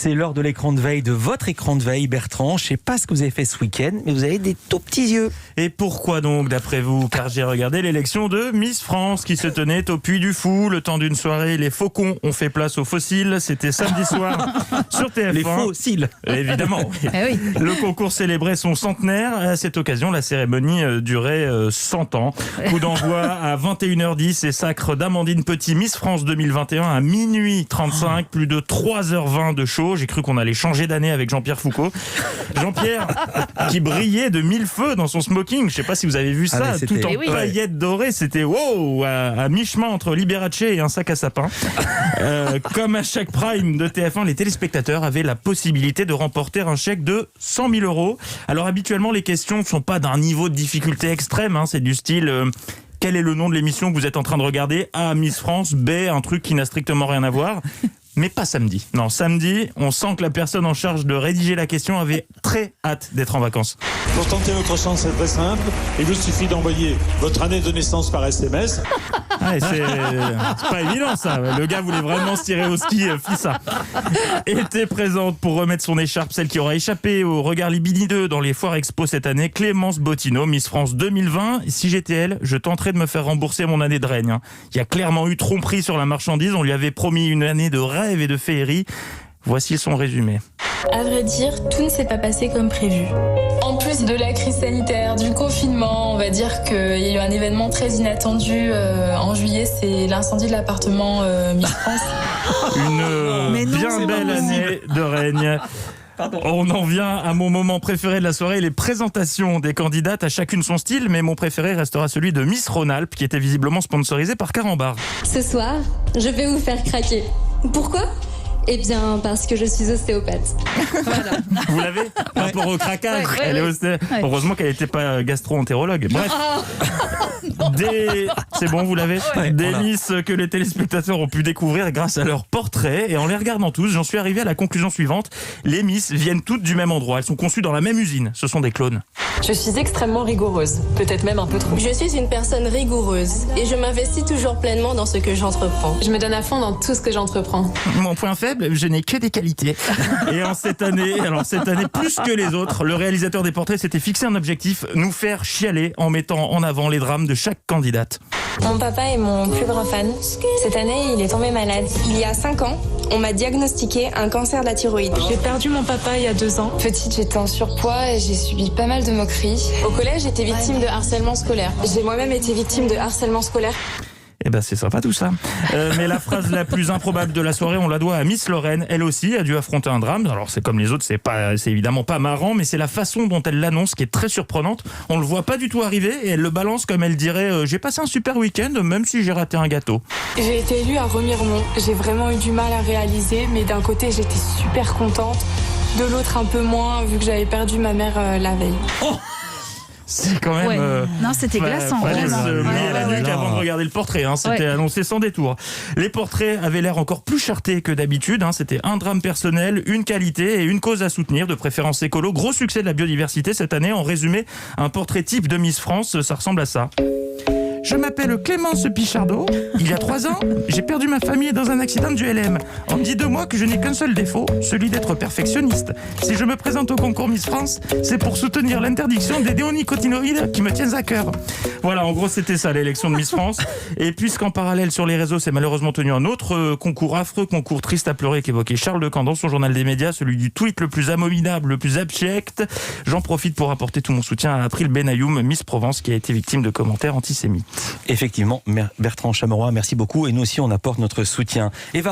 C'est l'heure de l'écran de veille, de votre écran de veille, Bertrand. Je ne sais pas ce que vous avez fait ce week-end, mais vous avez des tout petits yeux. Et pourquoi donc, d'après vous? Car j'ai regardé l'élection de Miss France qui se tenait au Puy du Fou. Le temps d'une soirée, les faucons ont fait place aux fossiles. C'était samedi soir sur TF1. Les fossiles. Évidemment. Oui. Le concours célébrait son centenaire. À cette occasion, la cérémonie durait 100 ans. Coup d'envoi à 21h10 et sacre d'Amandine Petit, Miss France 2021 à minuit 35. Plus de 3h20 de show. J'ai cru qu'on allait changer d'année avec Jean-Pierre Foucault. Jean-Pierre qui brillait de mille feux dans son smoking. Je ne sais pas si vous avez vu ça, tout en paillettes dorées. C'était wow, à mi-chemin entre Liberace et un sac à sapin. Comme à chaque prime de TF1, les téléspectateurs avaient la possibilité de remporter un chèque de 100 000 €. Alors habituellement, les questions ne sont pas d'un niveau de difficulté extrême. C'est du style... quel est le nom de l'émission que vous êtes en train de regarder? A, Miss France. B, un truc qui n'a strictement rien à voir. Mais pas samedi. Non, samedi, on sent que la personne en charge de rédiger la question avait très hâte d'être en vacances. Pour tenter votre chance, c'est très simple. Il vous suffit d'envoyer votre année de naissance par SMS. Ouais, c'est pas évident ça. Le gars voulait vraiment se tirer au ski, fit ça. Était présente pour remettre son écharpe, celle qui aura échappé au regard libidineux dans les foires expo cette année, Clémence Bottineau, Miss France 2020. Si j'étais elle, je tenterais de me faire rembourser mon année de règne. Il y a clairement eu tromperie sur la marchandise. On lui avait promis une année de rêve et de féerie. Voici son résumé. À vrai dire, tout ne s'est pas passé comme prévu. En plus de la crise sanitaire, du confinement, on va dire qu'il y a eu un événement très inattendu en juillet, c'est l'incendie de l'appartement Miss France. Une bien belle année de règne. Pardon. On en vient à mon moment préféré de la soirée, les présentations des candidates, à chacune son style, mais mon préféré restera celui de Miss Rhône-Alpes, qui était visiblement sponsorisé par Carambar. Ce soir, je vais vous faire craquer. Pourquoi ? Eh bien, parce que je suis ostéopathe. Voilà. Vous l'avez ? Par rapport au craquage, elle est Heureusement qu'elle n'était pas gastro-entérologue. Bref. C'est bon, vous l'avez ? Des Miss que les téléspectateurs ont pu découvrir grâce à leurs portraits. Et en les regardant tous, j'en suis arrivé à la conclusion suivante. Les Miss viennent toutes du même endroit. Elles sont conçues dans la même usine. Ce sont des clones. Je suis extrêmement rigoureuse. Peut-être même un peu trop. Je suis une personne rigoureuse et je m'investis toujours pleinement dans ce que j'entreprends. Je me donne à fond dans tout ce que j'entreprends. Mon point faible, je n'ai que des qualités. Et cette année, plus que les autres, le réalisateur des portraits s'était fixé un objectif, nous faire chialer en mettant en avant les drames de chaque candidate. Mon papa est mon plus grand fan. Cette année, il est tombé malade. Il y a 5 ans, on m'a diagnostiqué un cancer de la thyroïde. J'ai perdu mon papa il y a 2 ans. Petite, j'étais en surpoids et j'ai subi pas mal de moqueries. Au collège, j'étais victime de harcèlement scolaire. J'ai moi-même été victime de harcèlement scolaire. Eh ben c'est sympa tout ça. Mais la phrase la plus improbable de la soirée, on la doit à Miss Lorraine. Elle aussi a dû affronter un drame. Alors c'est comme les autres, c'est évidemment pas marrant, mais c'est la façon dont elle l'annonce qui est très surprenante. On le voit pas du tout arriver et elle le balance comme elle dirait j'ai passé un super week-end même si j'ai raté un gâteau. J'ai été élue à Remiremont. J'ai vraiment eu du mal à réaliser, mais d'un côté j'étais super contente, de l'autre un peu moins vu que j'avais perdu ma mère la veille. Oh, c'est quand même... Non, c'était glaçant. Fallait se mouiller la nuque non. avant de regarder le portrait. C'était annoncé sans détour. Les portraits avaient l'air encore plus chartés que d'habitude. C'était un drame personnel, une qualité et une cause à soutenir, de préférence écolo. Gros succès de la biodiversité cette année. En résumé, un portrait type de Miss France, ça ressemble à ça. Je m'appelle Clémence Pichardot. Il y a 3 ans, j'ai perdu ma famille dans un accident du LM. On me dit de moi que je n'ai qu'un seul défaut, celui d'être perfectionniste. Si je me présente au concours Miss France, c'est pour soutenir l'interdiction des néonicotinoïdes qui me tiennent à cœur. Voilà, en gros, c'était ça l'élection de Miss France. Et puisqu'en parallèle sur les réseaux, c'est malheureusement tenu un autre concours affreux, concours triste à pleurer qu'évoquait Charles Decamp dans son journal des médias, celui du tweet le plus abominable, le plus abject. J'en profite pour apporter tout mon soutien à April Benayoum, Miss Provence, qui a été victime de commentaires antisémites. Effectivement, Bertrand Chameroy, merci beaucoup. Et nous aussi, on apporte notre soutien. Eva